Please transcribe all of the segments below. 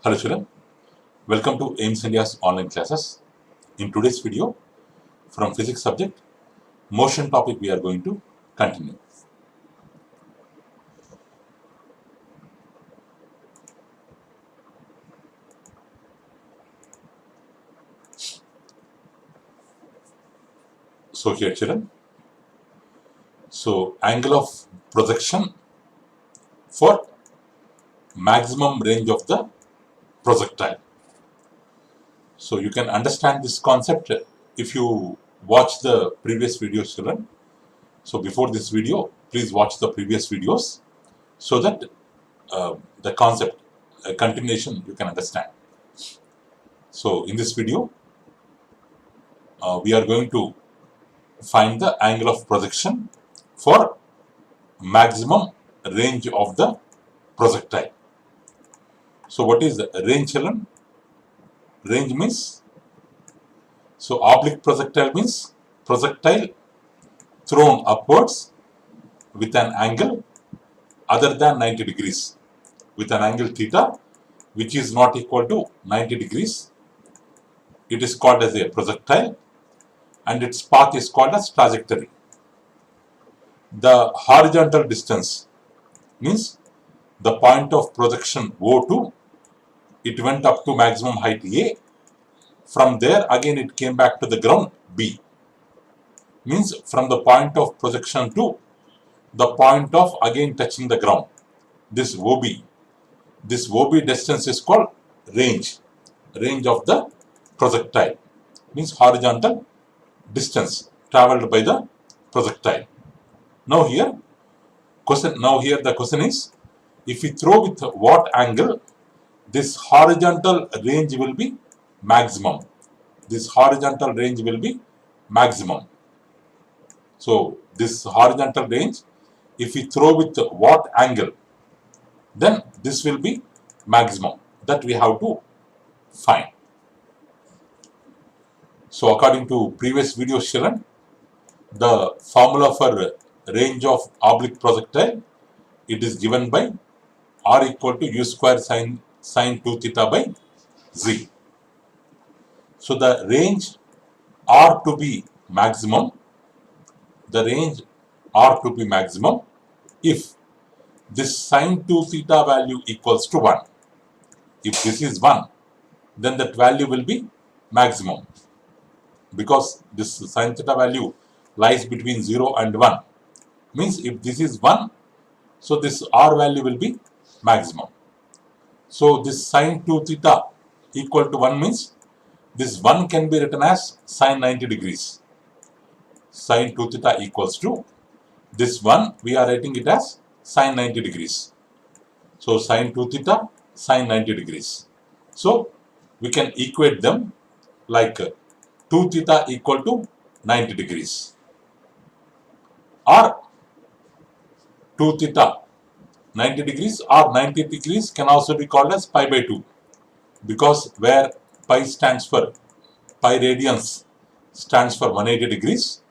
Hello children, welcome to AIMS India's online classes. In today's video, from physics subject, motion topic we are going to continue. So here children, angle of projection for maximum range of the projectile. So you can understand this concept if you watch the previous videos children. So before this video, please watch the previous videos so that the concept continuation you can understand. So in this video, we are going to find the angle of projection for maximum range of the projectile. So what is the range children? Range means, so oblique projectile means projectile thrown upwards with an angle other than 90 degrees, with an angle theta which is not equal to 90 degrees. It is called as a projectile and its path is called as trajectory. The horizontal distance means the point of projection O2, it went up to maximum height A. From there again it came back to the ground B. Means from the point of projection to the point of again touching the ground, this OB. This OB distance is called range. Range of the projectile means horizontal distance traveled by the projectile. Now here the question is, if we throw with what angle, this horizontal range will be maximum. This horizontal range will be maximum. So this horizontal range, if we throw with what angle, then this will be maximum. That we have to find. So according to previous video children, the formula for range of oblique projectile, it is given by R equal to U square sine 2 theta by Z. So the range R to be maximum, if this sine 2 theta value equals to 1. If this is 1, then that value will be maximum, because this sine theta value lies between 0 and 1. Means if this is 1, so this R value will be maximum. So this sine 2 theta equal to 1 means this 1 can be written as sine 90 degrees. Sine 2 theta equals to this 1, we are writing it as sine 90 degrees. So sine 2 theta, sine 90 degrees. So we can equate them like 2 theta equal to 90 degrees, or 2 theta 90 degrees or 90 degrees can also be called as pi by 2, because where pi radians stands for 180 degrees.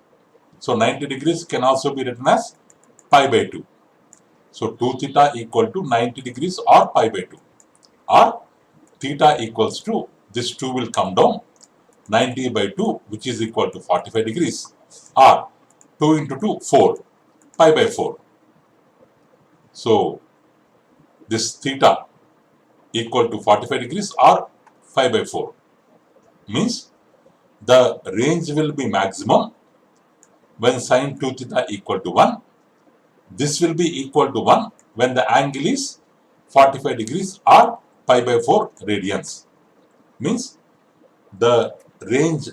So 90 degrees can also be written as pi by 2. So 2 theta equal to 90 degrees or pi by 2, or theta equals to, this 2 will come down, 90 by 2 which is equal to 45 degrees, or 2 into 2, 4, pi by 4. So this theta equal to 45 degrees or 5 by 4 means the range will be maximum when sine 2 theta equal to 1. This will be equal to 1 when the angle is 45 degrees or pi by 4 radians. Means the range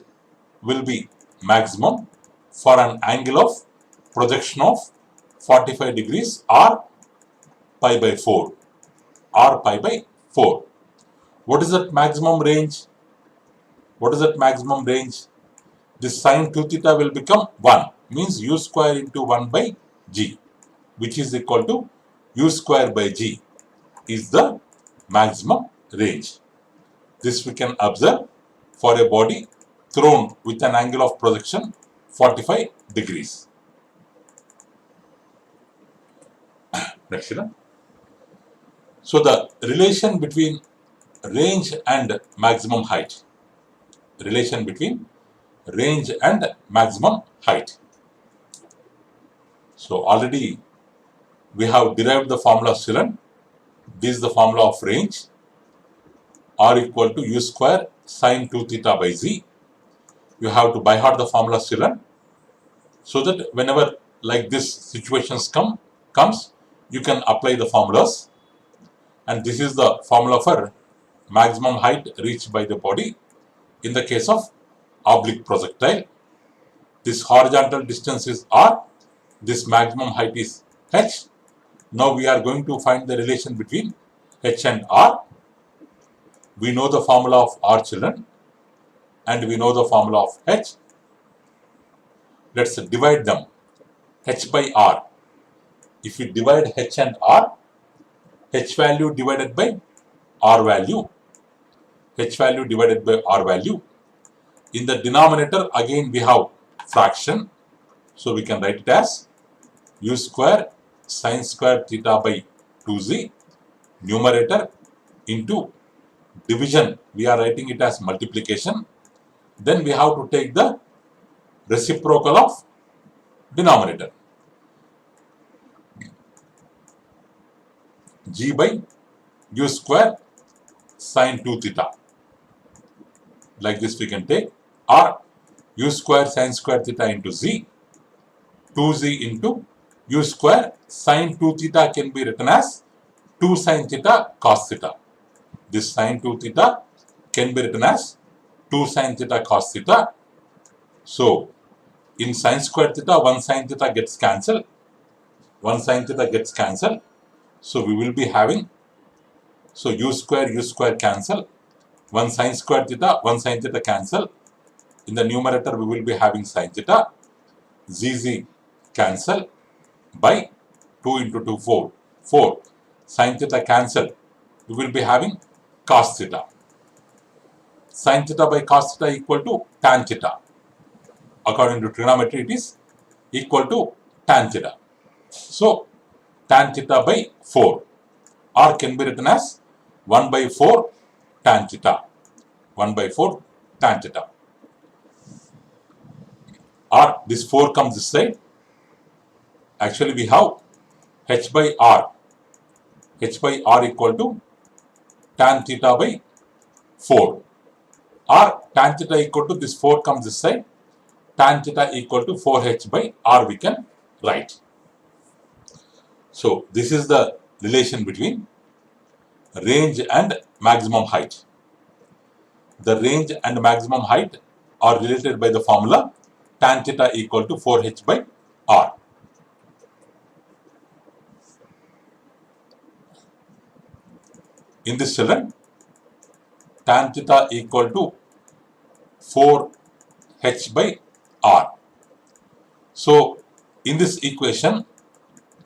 will be maximum for an angle of projection of 45 degrees or pi by 4 or pi by 4. What is that maximum range? What is that maximum range? This sine 2 theta will become 1, means U square into 1 by G, which is equal to U square by G is the maximum range. This we can observe for a body thrown with an angle of projection 45 degrees. Next. So the relation between range and maximum height. Relation between range and maximum height. So already we have derived the formula of Shilin. This is the formula of range. R equal to u square sine 2 theta by z. You have to by heart the formula of Shilin, so that whenever like this situations comes, you can apply the formulas. And this is the formula for maximum height reached by the body in the case of oblique projectile. This horizontal distance is r, this maximum height is h. Now we are going to find the relation between h and r. We know the formula of r, children, and we know the formula of h. Let's divide them. H by r. If we divide h and r, h value divided by r value, h value divided by r value. In the denominator, again we have fraction, so we can write it as u square sine square theta by 2z. Numerator into division, we are writing it as multiplication. Then we have to take the reciprocal of denominator. G by u square sine 2 theta. Like this we can take r u square sine square theta into z. 2z into u square sine 2 theta can be written as 2 sine theta cos theta. This sine 2 theta can be written as 2 sine theta cos theta. So in sine square theta, 1 sine theta gets cancelled. 1 sine theta gets cancelled. So we will be having, so u square cancel. 1 sine square theta, 1 sine theta cancel. In the numerator, we will be having sine theta. Z cancel by 2 into 2, 4. 4. Sine theta cancel. We will be having cos theta. Sine theta by cos theta equal to tan theta. According to trigonometry, it is equal to tan theta. So, tan theta by 4. R can be written as 1 by 4 tan theta. 1 by 4 tan theta. R, this 4 comes this side. Actually, we have h by r. H by r equal to tan theta by 4. R, tan theta equal to this 4 comes this side. Tan theta equal to 4h by r we can write. So, this is the relation between range and maximum height. The range and maximum height are related by the formula tan theta equal to 4h by r. In this, children, tan theta equal to 4h by r. So, in this equation,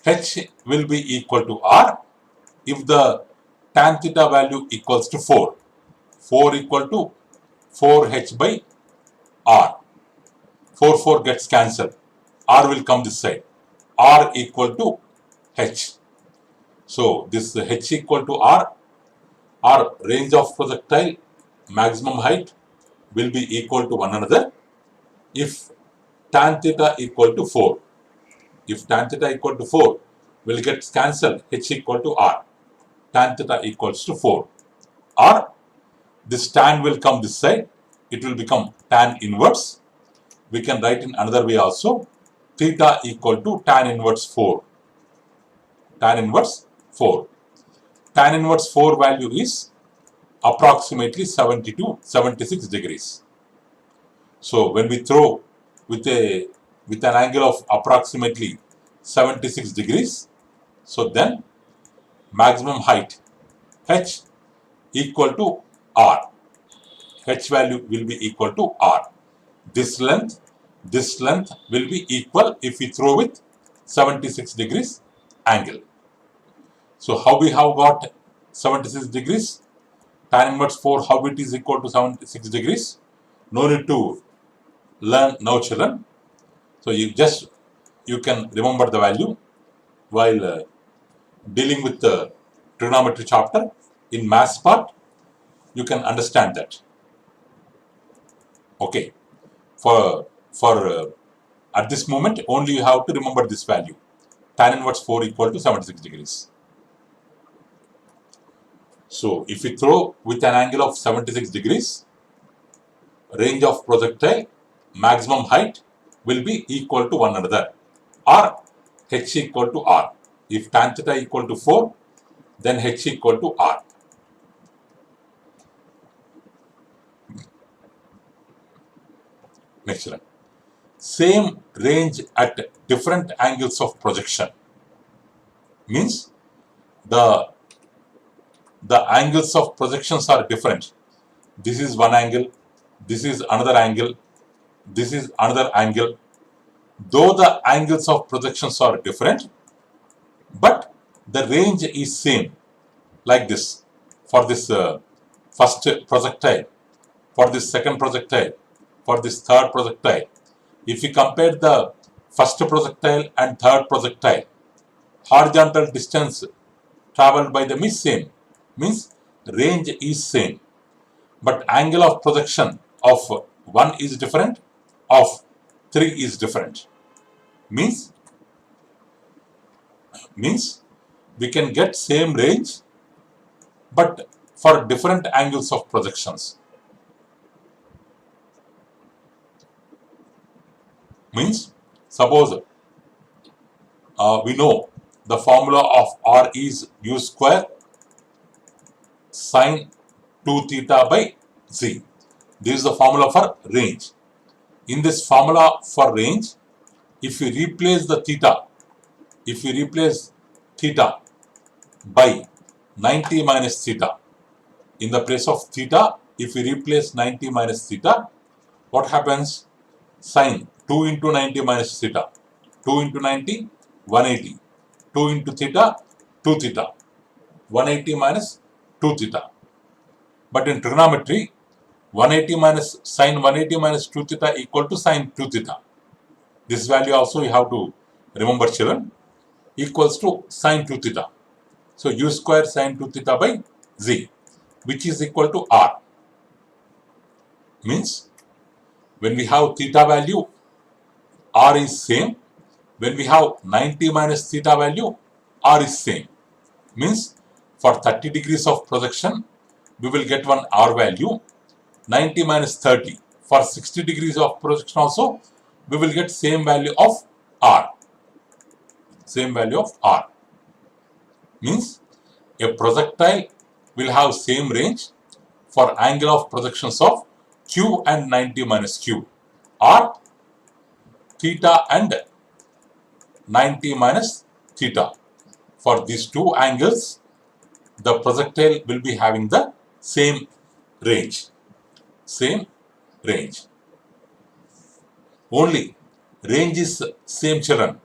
h will be equal to r if the tan theta value equals to 4. 4 equal to 4h by r. 4 gets cancelled. R will come this side. R equal to h. So, this h equal to r, range of projectile, maximum height will be equal to one another if tan theta equal to 4. If tan theta equal to 4 will get cancelled, h equal to r. Tan theta equals to 4. Or this tan will come this side. It will become tan inverse. We can write in another way also. Theta equal to tan inverse 4. Tan inverse 4. Tan inverse 4 value is approximately 76 degrees. So when we throw with an angle of approximately 76 degrees, so then maximum height h equal to r. H value will be equal to r. This length will be equal if we throw with 76 degrees angle. So how we have got 76 degrees? Tan inverse 4, how it is equal to 76 degrees? No need to learn now, children. So you can remember the value while dealing with the trigonometry chapter. In maths part, you can understand that. Okay, for at this moment only you have to remember this value, tan inverse 4 equal to 76 degrees. So if we throw with an angle of 76 degrees, range of projectile, maximum height will be equal to one another, or h equal to r. If tan theta equal to 4, then h equal to r. Next one. Same range at different angles of projection means the angles of projections are different. This is one angle, this is another angle, this is another angle. Though the angles of projections are different, but the range is same. Like this, for this first projectile, for this second projectile, for this third projectile. If we compare the first projectile and third projectile, horizontal distance traveled by them is same, means range is same, but angle of projection of 1 is different, of 3 is different. Means we can get same range but for different angles of projections. Means suppose we know the formula of R is u square sine 2 theta by z. This is the formula for range. In this formula for range, if we replace the theta, by 90 minus theta, in the place of theta, if we replace 90 minus theta, what happens? Sine 2 into 90 minus theta, 2 into 90, 180, 2 into theta, 2 theta, 180 minus 2 theta. But in trigonometry, 180 minus sine 180 minus 2 theta equal to sine 2 theta. This value also you have to remember, children, equals to sine 2 theta. So u square sine 2 theta by z, which is equal to r. Means when we have theta value, r is same. When we have 90 minus theta value, r is same. Means for 30 degrees of projection, we will get one r value. 90 minus 30. For 60 degrees of projection also, we will get same value of r. Same value of r. Means a projectile will have same range for angle of projections of q and 90 minus q, or theta and 90 minus theta. For these two angles, the projectile will be having the same range. Same range. Only range is same, children.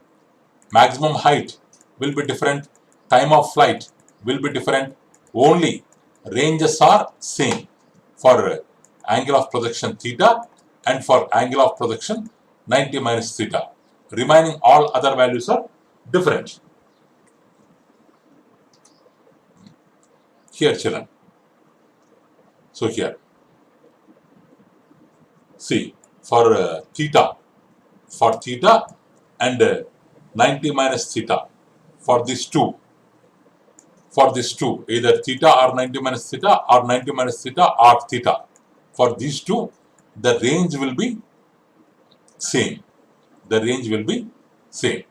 Maximum height will be different. Time of flight will be different. Only ranges are same for angle of projection theta and for angle of projection 90 minus theta. Remaining all other values are different. Here, children. So here, see, for theta and 90 minus theta, for these two, either theta or 90 minus theta or 90 minus theta or theta, for these two, the range will be same. The range will be same.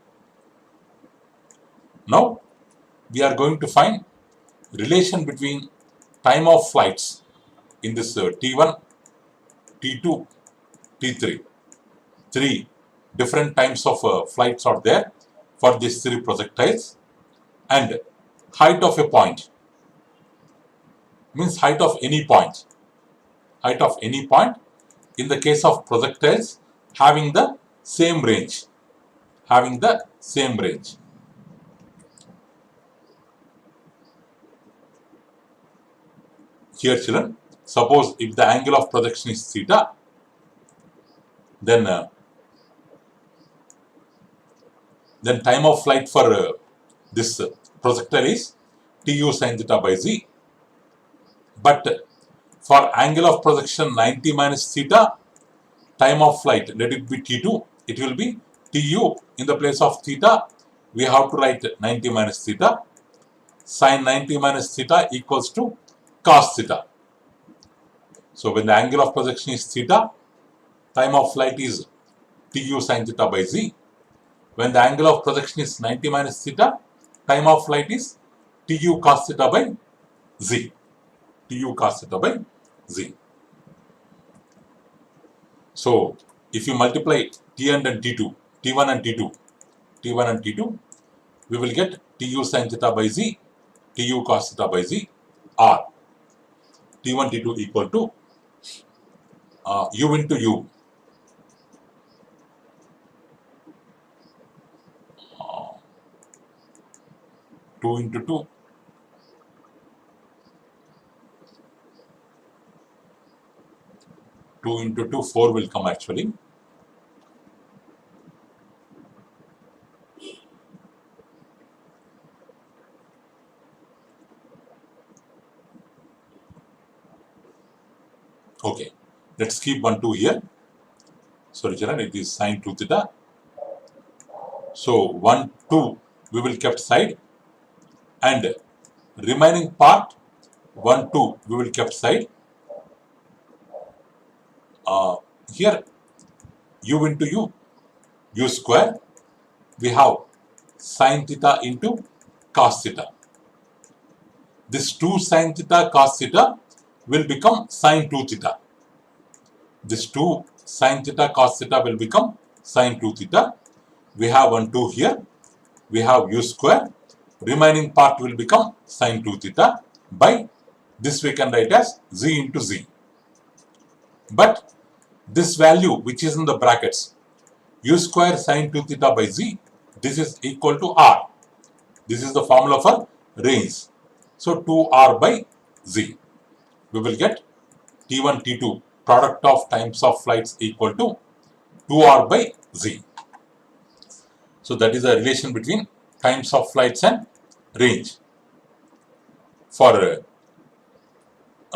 Now, we are going to find relation between time of flights in this T1, T2, T3. 3 different times of flights are there for these 3 projectiles, and height of a point means height of any point. Height of any point in the case of projectiles having the same range. Here, children, suppose if the angle of projection is theta, then time of flight for this projectile is tu sin theta by z. But For angle of projection 90 minus theta, time of flight, let it be T2, it will be Tu. In the place of theta, we have to write 90 minus theta. Sin 90 minus theta equals to cos theta. So when the angle of projection is theta, time of flight is Tu sin theta by z. When the angle of projection is 90 minus theta, time of flight is Tu cos theta by z. Tu cos theta by z. So if you multiply T1 and T2, T1 and T2, T1 and T2, we will get Tu sin theta by z, Tu cos theta by z, or T1 T2 equal to U into U. 2 into 2. Two into 2, 4 will come actually. Okay, let's keep 1, 2 here. Sorry, children, it is sin 2 theta. So 1, 2 we will kept side, and remaining part 1, 2 we will kept side. Here U into U, U square, we have sin theta into cos theta. This 2 sin theta cos theta will become sin 2 theta. This 2 sin theta cos theta will become sin 2 theta. We have 1, 2 here. We have U square. Remaining part will become sin 2 theta by this we can write as z into z. But this value which is in the brackets, U square sin 2 theta by z, this is equal to R. This is the formula for range. So 2R by z. We will get T1, T2 product of times of flights equal to 2R by z. So that is the relation between times of flights and range for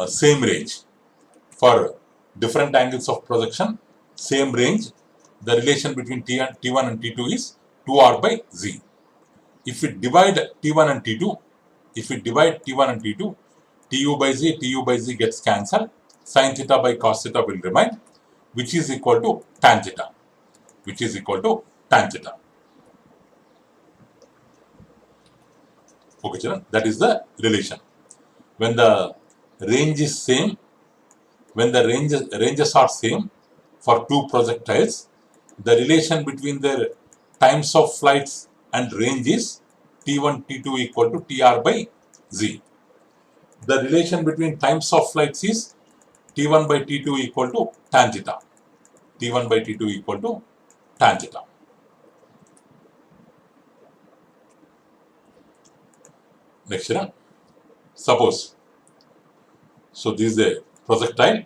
same range. For different angles of projection, same range, the relation between T1 and T2 is 2R by z. If we divide T1 and T2, Tu by z gets cancelled, sin theta by cos theta will remain, which is equal to tan theta. Okay, children, that is the relation. When the range is same, when the ranges are same for two projectiles, the relation between their times of flights and range is T1, T2 equal to TR by Z. The relation between times of flights is T1 by T2 equal to tan theta. T1 by T2 equal to tan theta. Next one. Suppose, so this is a projectile.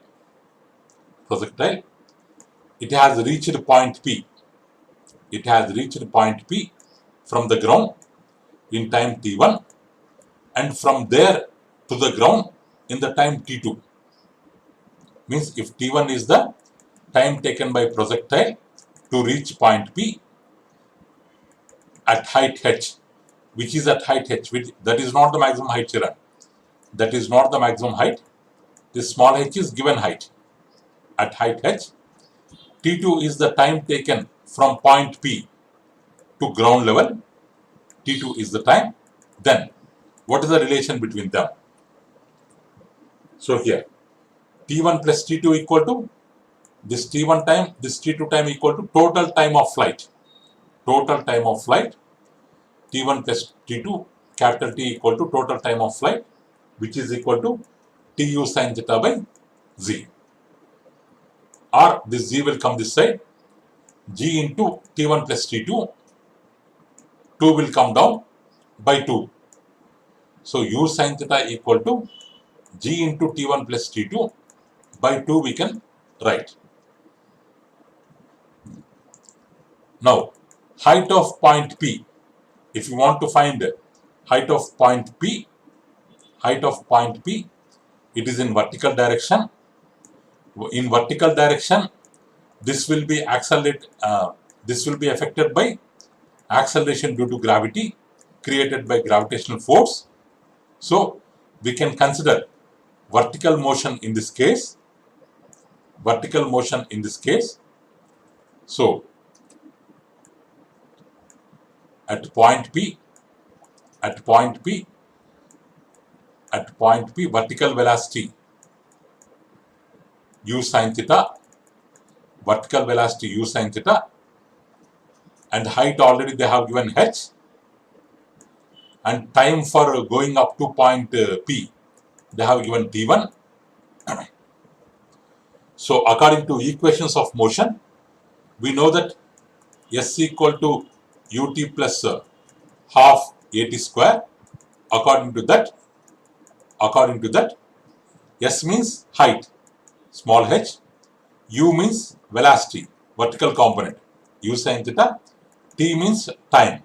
It has reached point P. From the ground in time T1, and from there to the ground in the time T2. Means if T1 is the time taken by projectile to reach point P at height h, which is at height h, that is not the maximum height, children. That is not the maximum height. This small h is given height. At height h, T2 is the time taken from point P to ground level. T2 is the time. Then, what is the relation between them? So here, T1 plus T2 equal to this T1 time, this T2 time equal to total time of flight. T1 plus T2, capital T equal to total time of flight, which is equal to Tu sin theta by Z. Or this Z will come this side. G into T1 plus T2, 2 will come down by 2. So U sin theta equal to G into T1 plus T2 by 2 we can write. Now, height of point P. If you want to find height of point P, it is in vertical direction. In vertical direction, this will be this will be affected by acceleration due to gravity created by gravitational force. So we can consider vertical motion in this case. Vertical motion in this case. So at point P, vertical velocity u sin theta, and height already they have given h, and time for going up to point P they have given t1. So according to equations of motion, we know that s equal to ut plus half at square. According to that, s means height, small h, u means velocity, vertical component, u sin theta, t means time,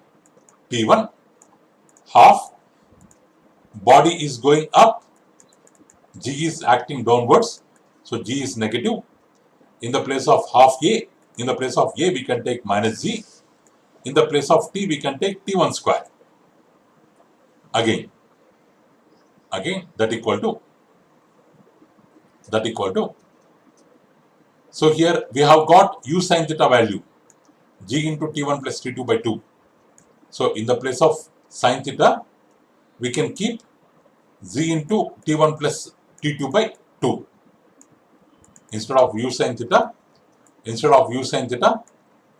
t1, half, body is going up, g is acting downwards, so g is negative. In the place of half a, we can take minus g. In the place of t, we can take t1 square. Again that equal to. So here we have got u sin theta value, g into t1 plus t2 by 2. So in the place of sin theta, we can keep z into t1 plus t2 by 2. Instead of u sin theta,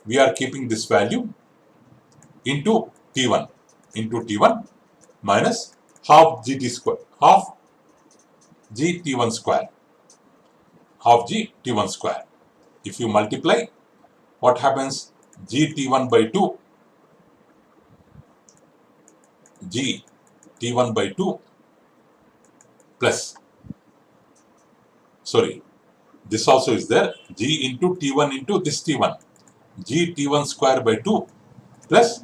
we are keeping this value into t1 minus half gt square, half g t1 square. If you multiply, what happens? G t1 by 2 plus, sorry, this also is there, g into t1 into this t1, g t1 square by 2 plus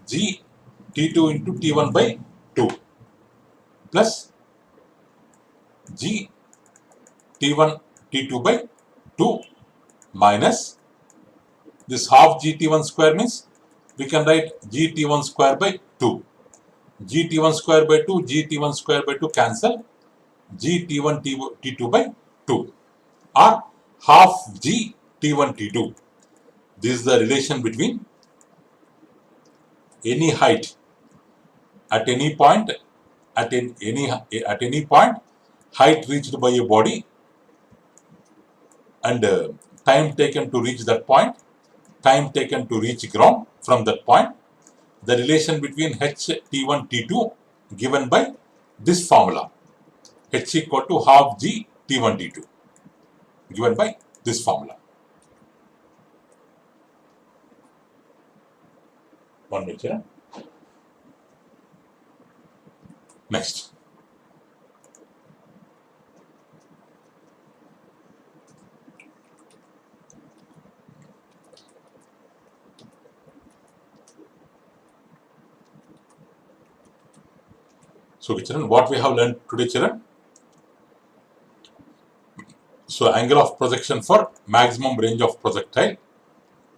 g t2 into t1 by 2 plus g t1 t2 by 2 minus this half g t1 square means we can write g t1 square by 2. G t1 square by 2, g t1 square by 2 cancel, g t1 t2 by 2 or half g t1 t2. This is the relation between any height at any point, height reached by a body and time taken to reach that point, time taken to reach ground from that point. The relation between h t1 t2 given by this formula, h equal to half g t1 t2, given by this formula. One minute here. Next. So children, what we have learned today, children? So angle of projection for maximum range of projectile,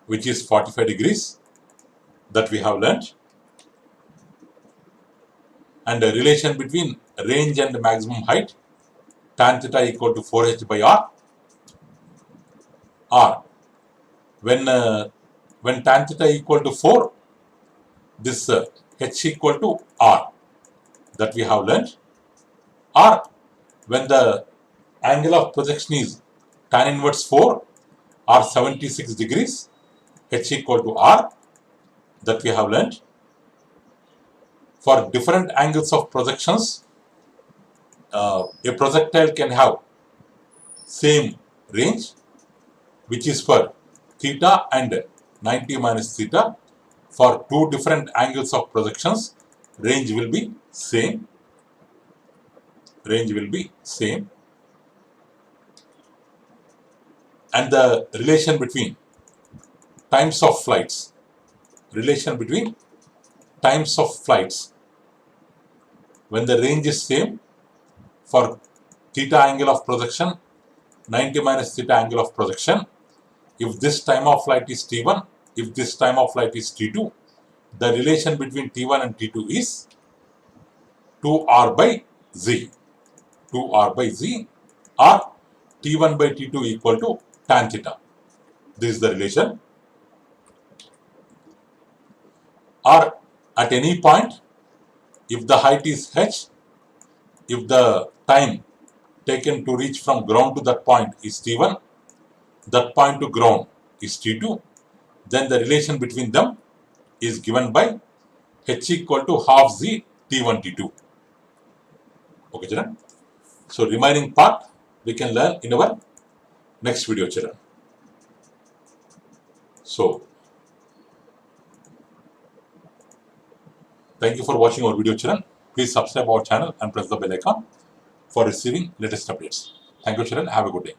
which is 45 degrees, that we have learned, and the relation between range and maximum height, tan theta equal to 4h by r. When tan theta equal to 4, this h equal to r, that we have learned, or when the angle of projection is tan inverse 4 or 76 degrees, h equal to r, that we have learned. For different angles of projections, a projectile can have same range, which is for theta and 90 minus theta. For two different angles of projections, range will be same. And the relation between times of flights, when the range is same, for theta angle of projection, 90 minus theta angle of projection. If this time of flight is t1, if this time of flight is t2, the relation between t1 and t2 is 2r by z. 2r by z, or t1 by t2 equal to tan theta. This is the relation. Or at any point, if the height is h, if the time taken to reach from ground to that point is t1, that point to ground is t2, then the relation between them is given by h equal to half z t1 t2. Okay, children. So remaining part we can learn in our next video, children. So thank you for watching our video, children. Please subscribe our channel and press the bell icon for receiving latest updates. Thank you, children. Have a good day.